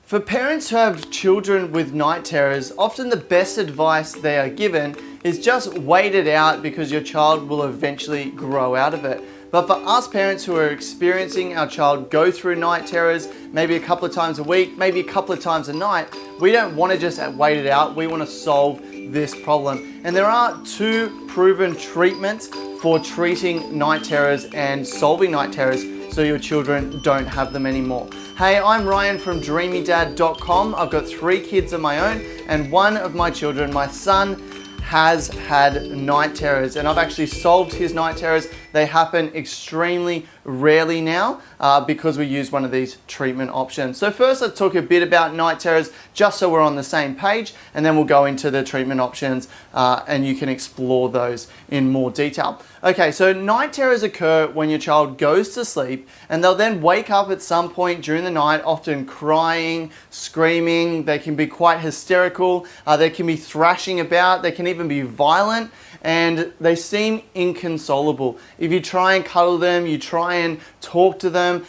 For parents who have children with night terrors, often the best advice they are given is just wait it out because your child will eventually grow out of it. But for us parents who are experiencing our child go through night terrors, maybe a couple of times a week, maybe a couple of times a night, we don't want to just wait it out, we want to solve this problem. And there are two proven treatments for treating night terrors and solving night terrors so your children don't have them anymore. Hey, I'm Ryan from DreamyDad.com. I've got 3 kids of my own, and one of my children, my son, has had night terrors, and I've actually solved his night terrors. They happen extremely rarely now because we use one of these treatment options. So first, let's talk a bit about night terrors just so we're on the same page, and then we'll go into the treatment options and you can explore those in more detail. Okay, so night terrors occur when your child goes to sleep and they'll then wake up at some point during the night, often crying, screaming. They can be quite hysterical. They can be thrashing about. They can even be violent, and they seem inconsolable. If you try and cuddle them, you try and talk to them,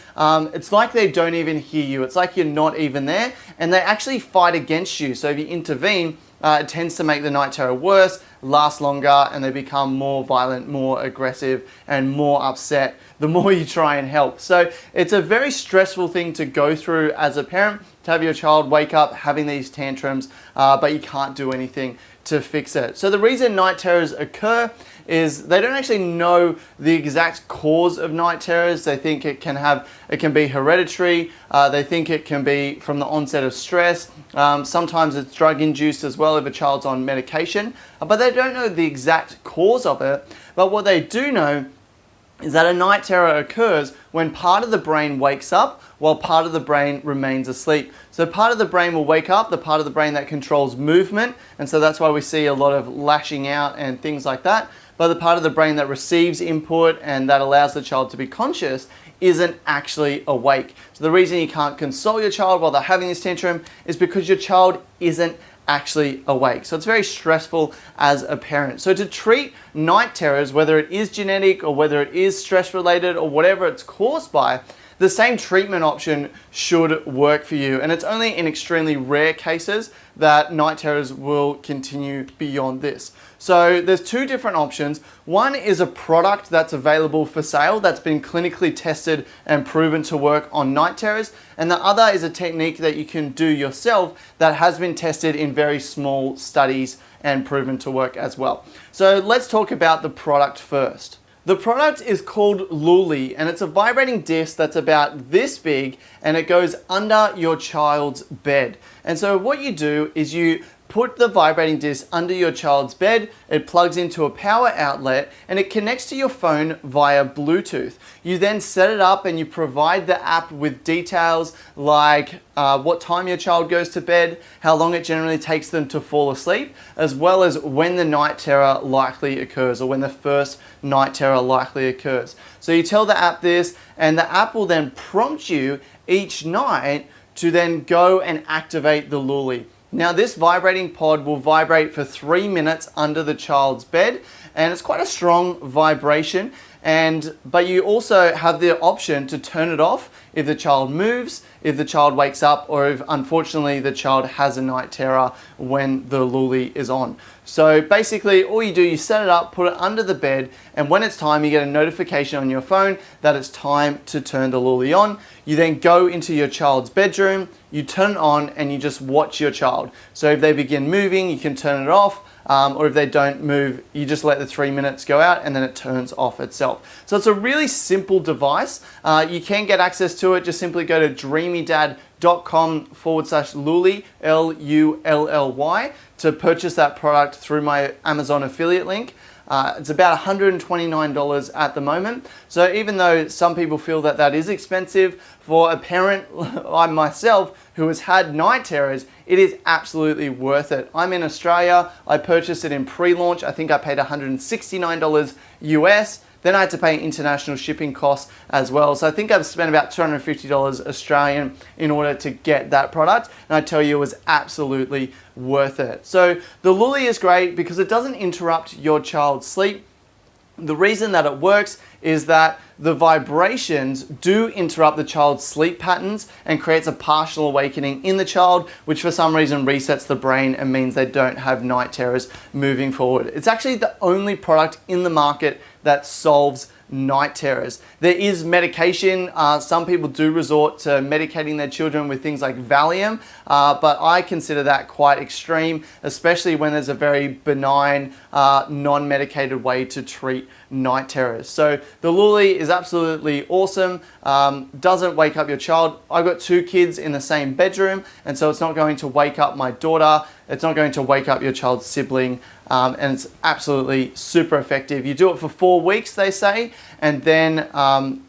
it's like they don't even hear you. It's like you're not even there, and they actually fight against you. So if you intervene, it tends to make the night terror worse, last longer, and they become more violent, more aggressive, and more upset the more you try and help. So it's a very stressful thing to go through as a parent, to have your child wake up having these tantrums, but you can't do anything to fix it. So the reason night terrors occur is they don't actually know the exact cause of night terrors. They think it can be hereditary. They think it can be from the onset of stress. Sometimes it's drug induced as well if a child's on medication, but they don't know the exact cause of it. But what they do know is that a night terror occurs when part of the brain wakes up while part of the brain remains asleep. So part of the brain will wake up, the part of the brain that controls movement, and so that's why we see a lot of lashing out and things like that. But the part of the brain that receives input and that allows the child to be conscious isn't actually awake. So the reason you can't console your child while they're having this tantrum is because your child isn't actually awake. So it's very stressful as a parent. So to treat night terrors, whether it is genetic or whether it is stress related or whatever it's caused by, the same treatment option should work for you. And it's only in extremely rare cases that night terrors will continue beyond this. So there's 2 different options. One is a product that's available for sale that's been clinically tested and proven to work on night terrors. And the other is a technique that you can do yourself that has been tested in very small studies and proven to work as well. So let's talk about the product first. The product is called Lully, and it's a vibrating disc that's about this big, and it goes under your child's bed. And so what you do is you put the vibrating disc under your child's bed, it plugs into a power outlet, and it connects to your phone via Bluetooth. You then set it up and you provide the app with details like what time your child goes to bed, how long it generally takes them to fall asleep, as well as when the night terror likely occurs, or when the first night terror likely occurs. So you tell the app this, and the app will then prompt you each night to then go and activate the Lully. Now this vibrating pod will vibrate for 3 minutes under the child's bed, and it's quite a strong vibration, but you also have the option to turn it off if the child moves, if the child wakes up, or if unfortunately the child has a night terror when the Lully is on. So basically all you do, you set it up, put it under the bed, and when it's time you get a notification on your phone that it's time to turn the Lully on. You then go into your child's bedroom, you turn it on, and you just watch your child. So if they begin moving, you can turn it off, or if they don't move, you just let the 3 minutes go out and then it turns off itself. So it's a really simple device. You can get access to it. Just simply go to DreamyDad.com/Lully, Lully, to purchase that product through my Amazon affiliate link. It's about $129 at the moment. So even though some people feel that that is expensive, for a parent like myself who has had night terrors, it is absolutely worth it. I'm in Australia. I purchased it in pre-launch. I think I paid $169 US. Then I had to pay international shipping costs as well. So I think I've spent about $250 Australian in order to get that product. And I tell you, it was absolutely worth it. So the Lully is great because it doesn't interrupt your child's sleep. The reason that it works is that the vibrations do interrupt the child's sleep patterns and creates a partial awakening in the child, which for some reason resets the brain and means they don't have night terrors moving forward. It's actually the only product in the market that solves night terrors. There is medication. Some people do resort to medicating their children with things like Valium, but I consider that quite extreme, especially when there's a very benign, non-medicated way to treat night terrors. So the Lully is absolutely awesome. Doesn't wake up your child. I've got 2 kids in the same bedroom, and so it's not going to wake up my daughter. It's not going to wake up your child's sibling, and it's absolutely super effective. You do it for 4 weeks, they say, and then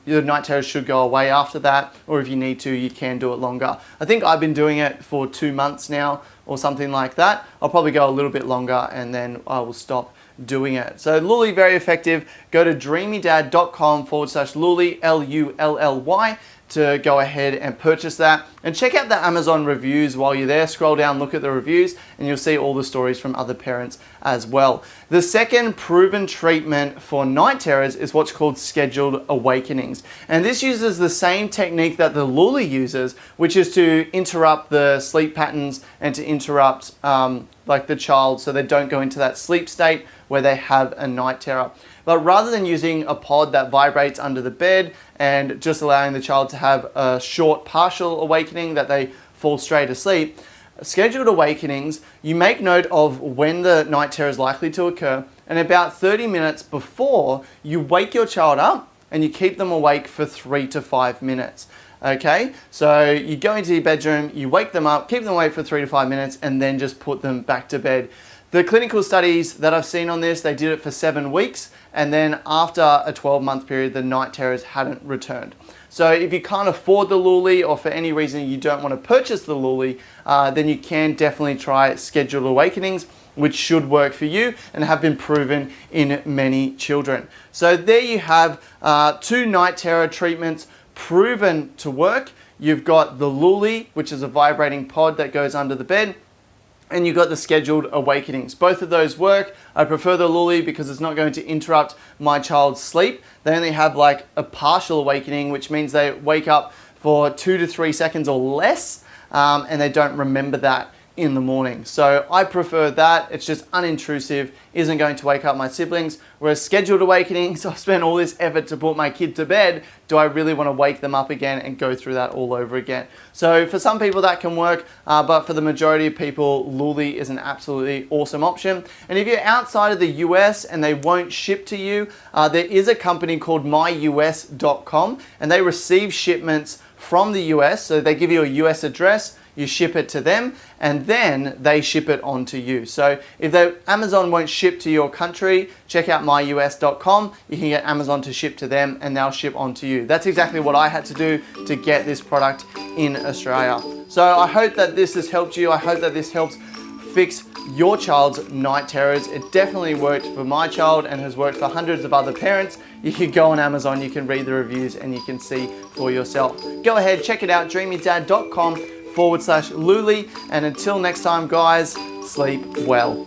your night terrors should go away after that, or if you need to, you can do it longer. I think I've been doing it for 2 months now, or something like that. I'll probably go a little bit longer, and then I will stop doing it. So Lully, very effective. Go to dreamydad.com/Lully, Lully, to go ahead and purchase that. And check out the Amazon reviews while you're there. Scroll down, look at the reviews, and you'll see all the stories from other parents as well. The second proven treatment for night terrors is what's called scheduled awakenings. And this uses the same technique that the Lully uses, which is to interrupt the sleep patterns and to interrupt like the child so they don't go into that sleep state where they have a night terror. But rather than using a pod that vibrates under the bed and just allowing the child to have a short partial awakening that they fall straight asleep, scheduled awakenings, you make note of when the night terror is likely to occur, and about 30 minutes before, you wake your child up and you keep them awake for 3 to 5 minutes. Okay, so you go into your bedroom, you wake them up, keep them awake for 3 to 5 minutes, and then just put them back to bed. The clinical studies that I've seen on this, they did it for 7 weeks, and then after a 12-month period, the night terrors hadn't returned. So if you can't afford the Lully, or for any reason you don't want to purchase the Lully, then you can definitely try scheduled awakenings, which should work for you and have been proven in many children. So there you have 2 night terror treatments proven to work. You've got the Lully, which is a vibrating pod that goes under the bed, and you've got the scheduled awakenings. Both of those work. I prefer the Lully because it's not going to interrupt my child's sleep. They only have like a partial awakening, which means they wake up for 2 to 3 seconds or less, and they don't remember that in the morning. So I prefer that. It's just unintrusive, isn't going to wake up my siblings. Whereas scheduled awakenings, I've spent all this effort to put my kid to bed. Do I really want to wake them up again and go through that all over again? So for some people that can work, but for the majority of people, Lully is an absolutely awesome option. And if you're outside of the US and they won't ship to you, there is a company called myus.com, and they receive shipments from the US. So they give you a US address, you ship it to them, and then they ship it on to you. So if Amazon won't ship to your country, check out myus.com. You can get Amazon to ship to them, and they'll ship on to you. That's exactly what I had to do to get this product in Australia. So I hope that this has helped you. I hope that this helps fix your child's night terrors. It definitely worked for my child and has worked for hundreds of other parents. You can go on Amazon, you can read the reviews, and you can see for yourself. Go ahead, check it out, dreamydad.com/Lully. And until next time, guys, sleep well.